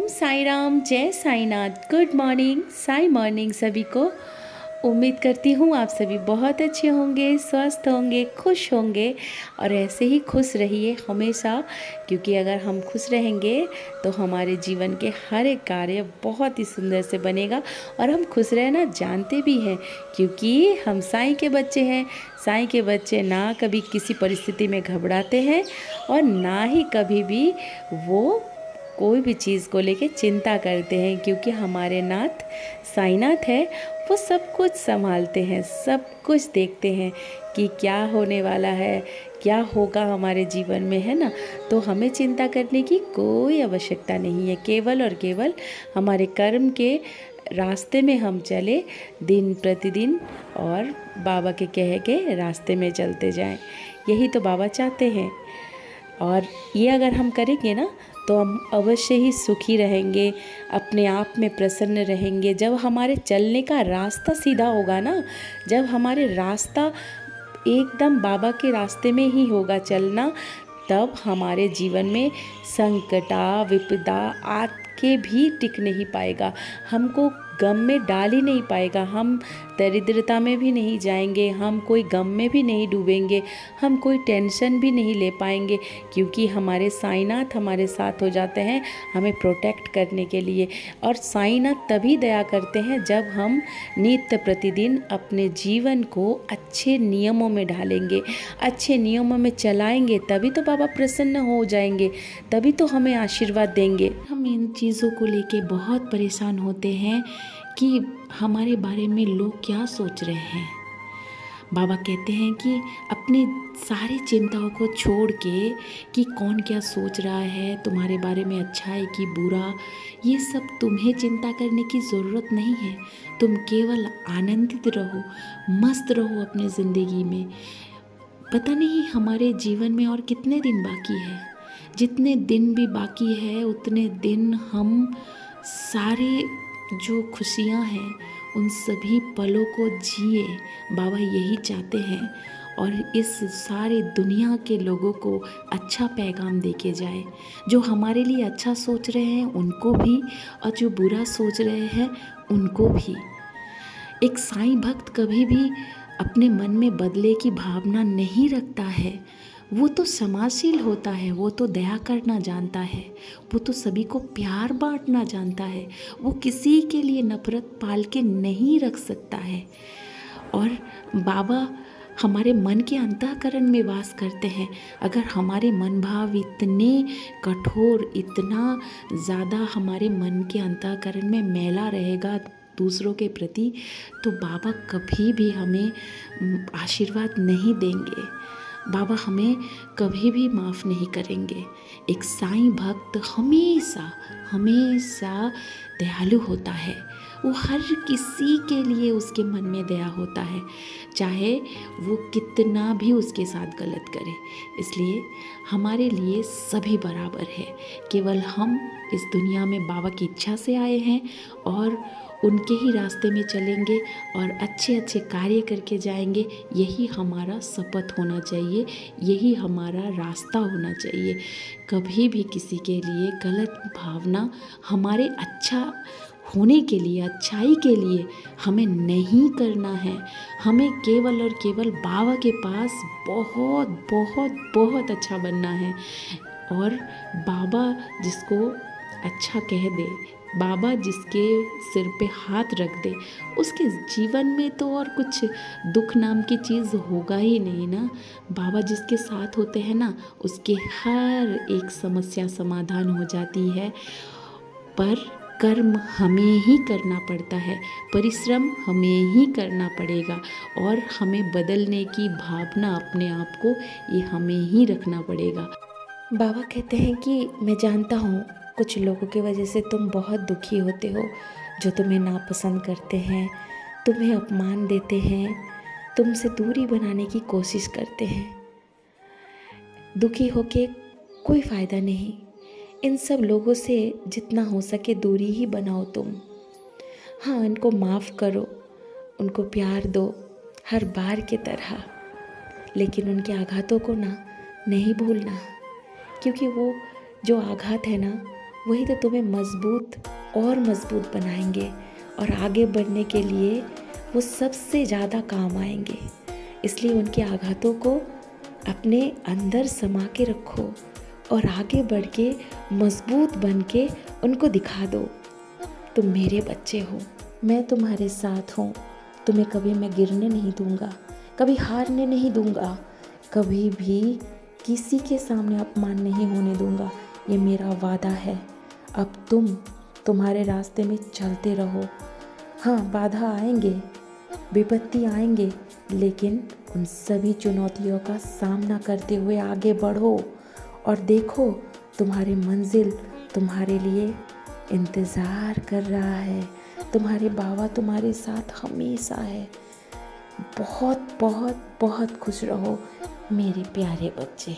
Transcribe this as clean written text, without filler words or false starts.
साई राम, जय Sainath. Good morning, Sai morning सभी को। उम्मीद करती हूँ आप सभी बहुत अच्छे होंगे, स्वस्थ होंगे, खुश होंगे और ऐसे ही खुश रहिए हमेशा, क्योंकि अगर हम खुश रहेंगे तो हमारे जीवन के हर एक कार्य बहुत ही सुंदर से बनेगा। और हम खुश रहना जानते भी हैं, क्योंकि हम साईं के बच्चे हैं। साईं के बच्चे ना कभी किसी परिस्थिति में घबराते हैं और ना ही कभी भी वो कोई भी चीज़ को लेके चिंता करते हैं, क्योंकि हमारे नाथ साईनाथ है। वो सब कुछ संभालते हैं, सब कुछ देखते हैं कि क्या होने वाला है, क्या होगा हमारे जीवन में, है ना। तो हमें चिंता करने की कोई आवश्यकता नहीं है। केवल और केवल हमारे कर्म के रास्ते में हम चले दिन प्रतिदिन, और बाबा के कहे के रास्ते में चलते जाएं। यही तो बाबा चाहते हैं। और ये अगर हम करेंगे ना तो हम अवश्य ही सुखी रहेंगे, अपने आप में प्रसन्न रहेंगे। जब हमारे चलने का रास्ता सीधा होगा ना, जब हमारे रास्ता एकदम बाबा के रास्ते में ही होगा चलना, तब हमारे जीवन में संकटा विपदा आके भी टिक नहीं पाएगा, हमको गम में डाल ही नहीं पाएगा। हम दरिद्रता में भी नहीं जाएंगे, हम कोई गम में भी नहीं डूबेंगे, हम कोई टेंशन भी नहीं ले पाएंगे, क्योंकि हमारे साईनाथ हमारे साथ हो जाते हैं हमें प्रोटेक्ट करने के लिए। और साईनाथ तभी दया करते हैं जब हम नित्य प्रतिदिन अपने जीवन को अच्छे नियमों में ढालेंगे, अच्छे नियमों में चलाएंगे, तभी तो बाबा प्रसन्न हो जाएंगे, तभी तो हमें आशीर्वाद देंगे। हम इन चीज़ों को लेके बहुत परेशान होते हैं कि हमारे बारे में लोग क्या सोच रहे हैं। बाबा कहते हैं कि अपनी सारी चिंताओं को छोड़ के कि कौन क्या सोच रहा है तुम्हारे बारे में, अच्छा है कि बुरा, ये सब तुम्हें चिंता करने की ज़रूरत नहीं है। तुम केवल आनंदित रहो, मस्त रहो अपनी ज़िंदगी में। पता नहीं हमारे जीवन में और कितने दिन बाकी है। जितने दिन भी बाकी है उतने दिन हम सारे जो खुशियाँ हैं उन सभी पलों को जिए। बाबा यही चाहते हैं, और इस सारी दुनिया के लोगों को अच्छा पैगाम देके जाए। जो हमारे लिए अच्छा सोच रहे हैं उनको भी, और जो बुरा सोच रहे हैं उनको भी। एक साईं भक्त कभी भी अपने मन में बदले की भावना नहीं रखता है। वो तो समाजशील होता है, वो तो दया करना जानता है, वो तो सभी को प्यार बांटना जानता है। वो किसी के लिए नफरत पाल के नहीं रख सकता है। और बाबा हमारे मन के अंतःकरण में वास करते हैं। अगर हमारे मन भाव इतने कठोर, इतना ज़्यादा हमारे मन के अंतःकरण में मैला रहेगा दूसरों के प्रति, तो बाबा कभी भी हमें आशीर्वाद नहीं देंगे, बाबा हमें कभी भी माफ़ नहीं करेंगे। एक साईं भक्त हमेशा हमेशा दयालु होता है। वो हर किसी के लिए उसके मन में दया होता है, चाहे वो कितना भी उसके साथ गलत करे। इसलिए हमारे लिए सभी बराबर है। केवल हम इस दुनिया में बाबा की इच्छा से आए हैं और उनके ही रास्ते में चलेंगे और अच्छे अच्छे कार्य करके जाएंगे। यही हमारा शपथ होना चाहिए, यही हमारा रास्ता होना चाहिए। कभी भी किसी के लिए गलत भावना, हमारे अच्छा होने के लिए, अच्छाई के लिए हमें नहीं करना है। हमें केवल और केवल बाबा के पास बहुत बहुत बहुत अच्छा बनना है। और बाबा जिसको अच्छा कह दे, बाबा जिसके सिर पे हाथ रख दे, उसके जीवन में तो और कुछ दुख नाम की चीज़ होगा ही नहीं ना। बाबा जिसके साथ होते हैं ना, उसके हर एक समस्या समाधान हो जाती है। पर कर्म हमें ही करना पड़ता है, परिश्रम हमें ही करना पड़ेगा, और हमें बदलने की भावना अपने आप को ये हमें ही रखना पड़ेगा। बाबा कहते हैं कि मैं जानता हूँ कुछ लोगों की वजह से तुम बहुत दुखी होते हो, जो तुम्हें नापसंद करते हैं, तुम्हें अपमान देते हैं, तुमसे दूरी बनाने की कोशिश करते हैं। दुखी होके कोई फ़ायदा नहीं। इन सब लोगों से जितना हो सके दूरी ही बनाओ तुम। हाँ, इनको माफ़ करो, उनको प्यार दो हर बार की तरह, लेकिन उनके आघातों को ना नहीं भूलना, क्योंकि वो जो आघात है ना, वही तो तुम्हें मज़बूत और मज़बूत बनाएंगे और आगे बढ़ने के लिए वो सबसे ज़्यादा काम आएंगे। इसलिए उनके आघातों को अपने अंदर समा के रखो और आगे बढ़ के मज़बूत बन के उनको दिखा दो, तुम मेरे बच्चे हो, मैं तुम्हारे साथ हूँ, तुम्हें कभी मैं गिरने नहीं दूँगा, कभी हारने नहीं दूँगा, कभी भी किसी के सामने अपमान नहीं होने दूँगा, ये मेरा वादा है। अब तुम्हारे रास्ते में चलते रहो। हाँ, बाधा आएंगे, विपत्ति आएंगे, लेकिन उन सभी चुनौतियों का सामना करते हुए आगे बढ़ो और देखो तुम्हारी मंजिल तुम्हारे लिए इंतज़ार कर रहा है। तुम्हारे बाबा तुम्हारे साथ हमेशा है। बहुत बहुत बहुत खुश रहो मेरे प्यारे बच्चे।